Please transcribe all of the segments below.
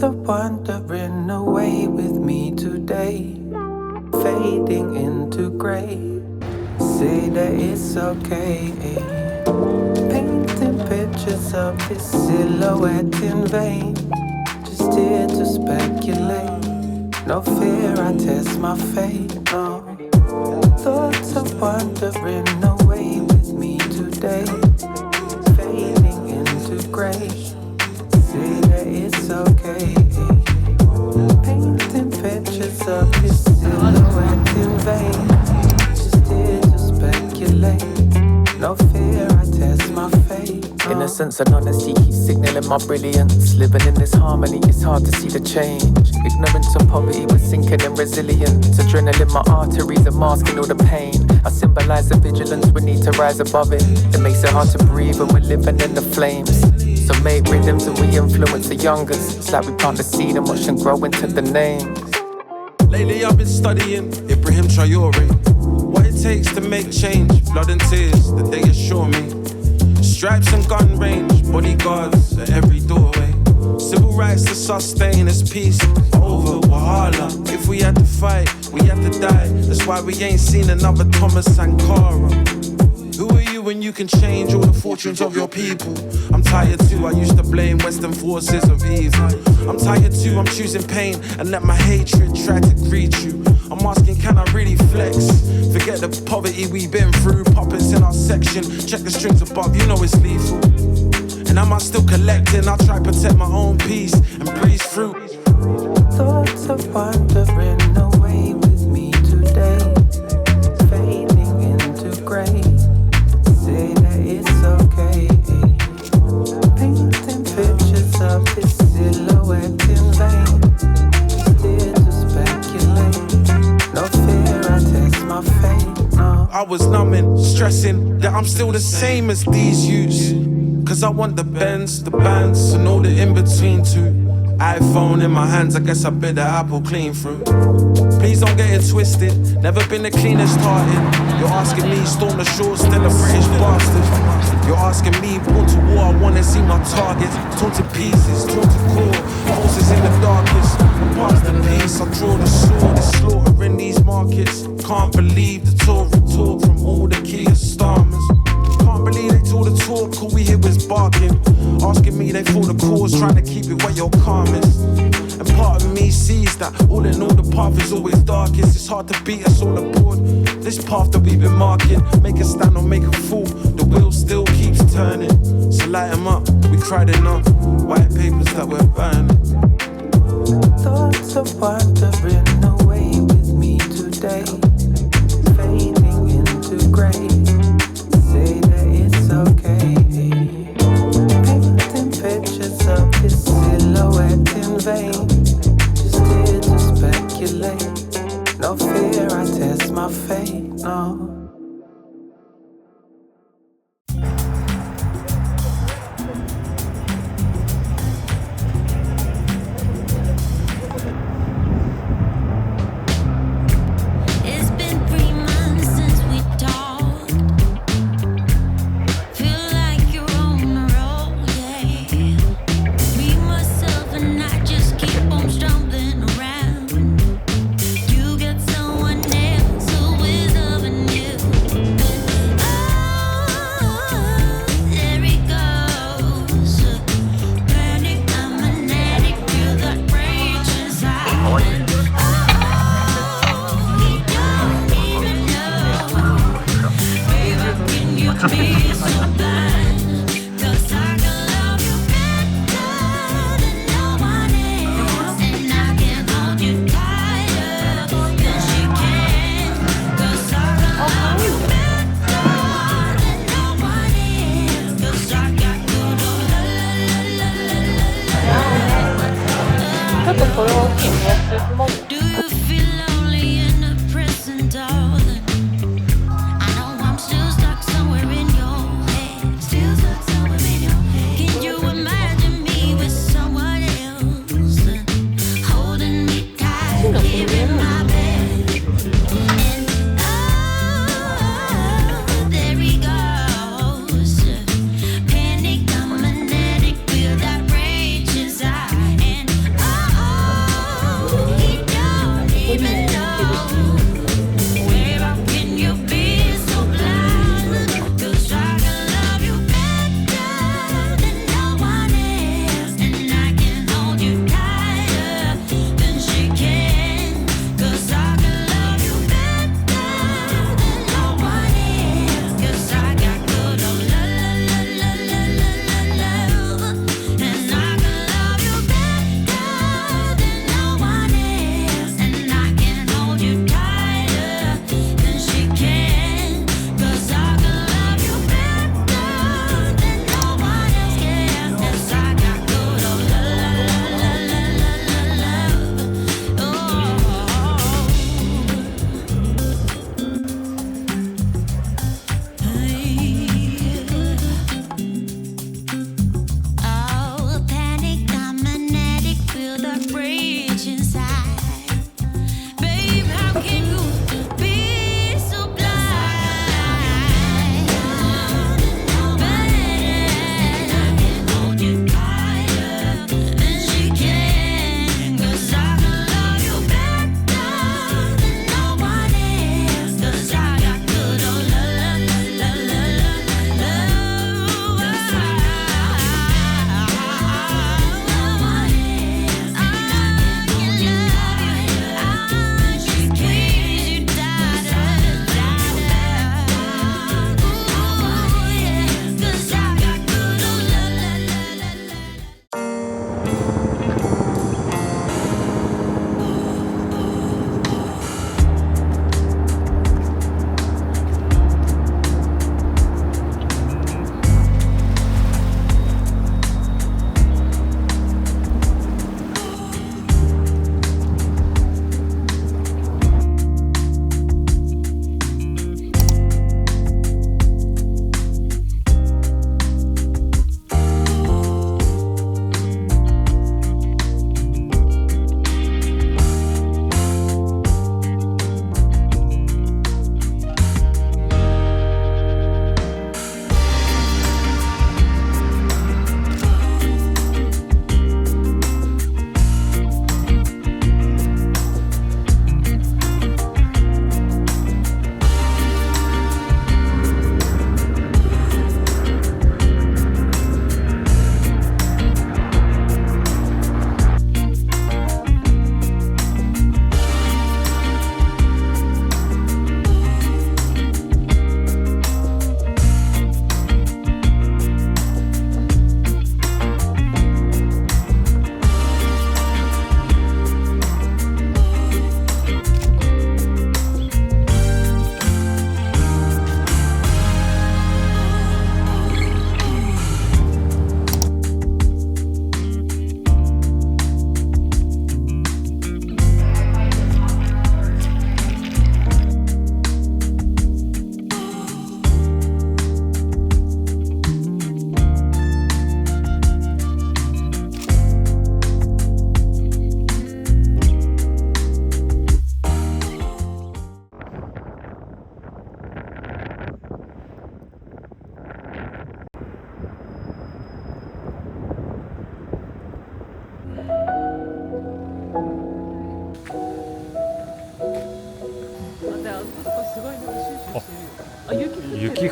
Thoughts are wandering away with me today, fading into grey. Say that it's okay. Painting pictures of this silhouette in vain. Just here to speculate. No fear, I test my fate. No. Thoughts are wandering away with me today, fading into grey. Say that it's okay. Painting pictures of this silhouette in vain. Just here to speculate. No fear, I test my fate. Innocence and honesty keep signaling my brilliance. Living in this harmony, it's hard to see the change. Ignorance and poverty, we're sinking in resilience. Adrenaline, my arteries are masking all the pain. I symbolize the vigilance, we need to rise above it. It makes it hard to breathe when we're living in the flames. So make rhythms and we influence the youngers. It's like we plant the seed and watch them grow into the names. Lately I've been studying Ibrahim Traore. What it takes to make change, blood and tears, that they assure me. Stripes and gun range, bodyguards at every doorway. Civil rights to sustain this peace over Wahala. If we had to fight, we had to die. That's why we ain't seen another Thomas Sankara. Who are you when you can change all the fortunes of your people? I'm tired too, I used to blame Western forces of evil. I'm tired too, I'm choosing pain and let my hatred try to greet you. I'm asking, can I really flex? Forget the poverty we've been through. Puppets in our section, check the strings above, you know it's lethal. And am I still collecting? I'll try protect my own peace and breeze through. Thoughts are wandering away with me today, fading into grey. Say that it's okay. Painting pictures of this silhouette in vain. Just here to speculate. No fear, I test my fate. No. I was numbing, stressing that I'm still the same as these youths. Cause I want the Benz, the bands, and all the in-between too. iPhone in my hands, I guess I bit the apple clean through. Please don't get it twisted, never been the cleanest hearted. You're asking me, storm the shore, still a British bastard. You're asking me, born to war, I wanna see my targets. Torn to pieces, torn to core, forces in the darkest. Past the peace, I draw the sword, it's slaughter in these markets. Can't believe the Tory talk from all the Kia Starmers. Can't believe they told the talk, all we hear was barking. Asking me they fought the cause, trying to keep it where your calmest. And part of me sees that all in all the path is always darkest. It's hard to beat us all aboard this path that we've been marking. Make a stand or make a fall, the wheel still keeps turning. So light them up, we cried enough, white papers that we're burning. Thoughts are wandering away with me today, fading into grey. Say that it's okay. Painting pictures of this silhouette in vain. Just here to speculate. No fear, I test my fate. No.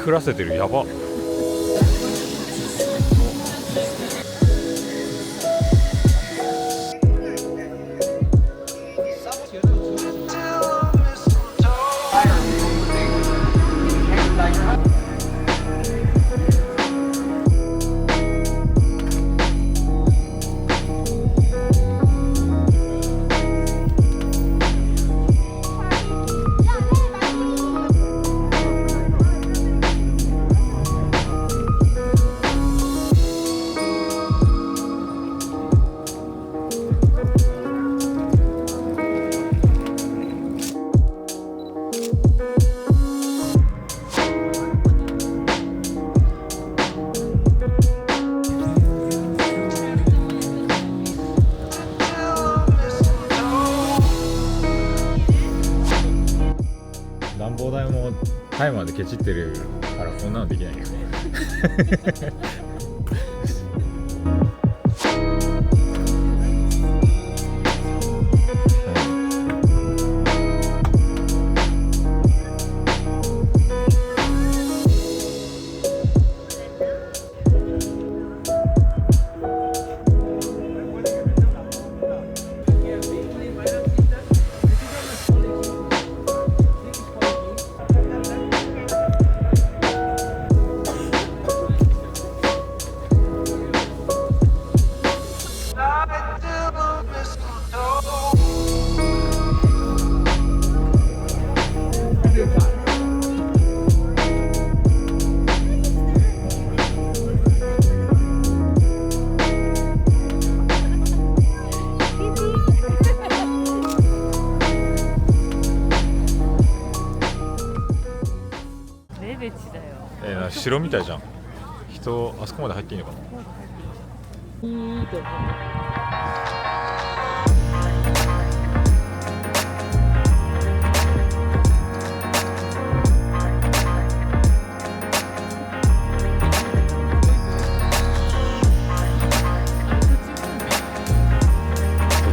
降らせてる。やば。暖房代もタイマーでケチってるからこんなのできないよ。レベチだよ。城みたいじゃん。人あそこまで入っていいのかな。いいと思う。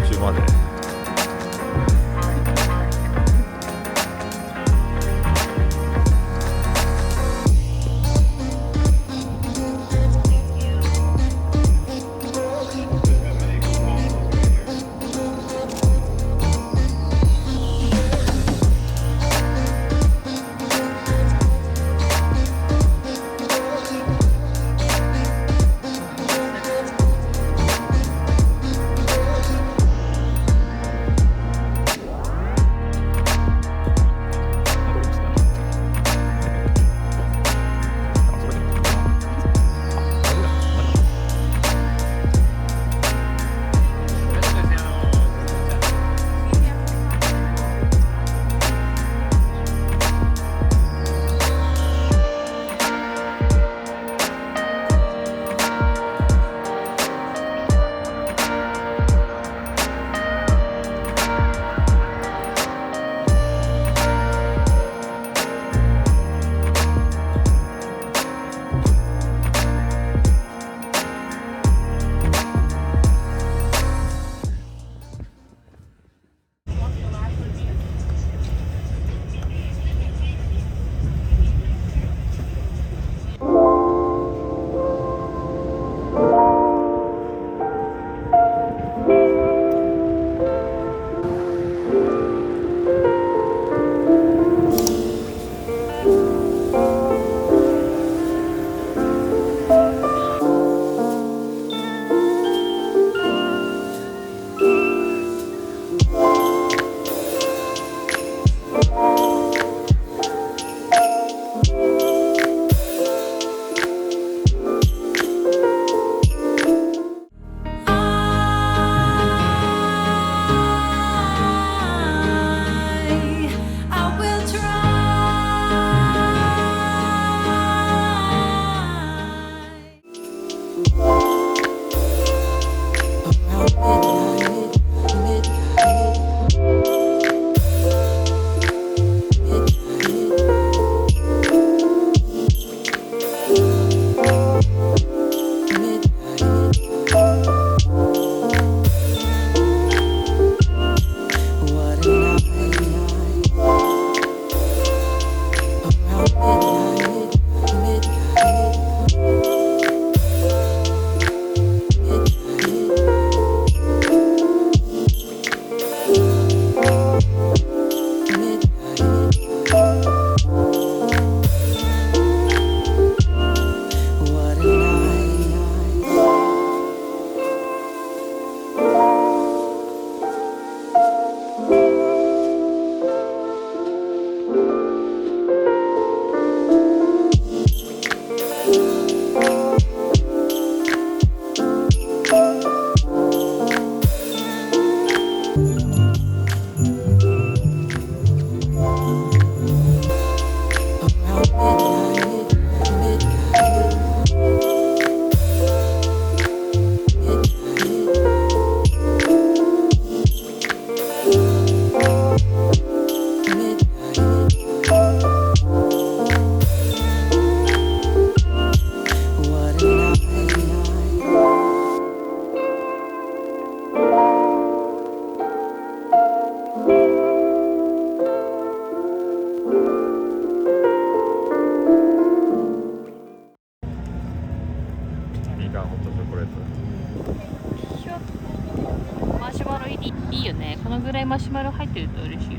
途中まで。ガンホットチョコレート。マシュマロいいよね。このぐらいマシュマロ入ってると嬉しい。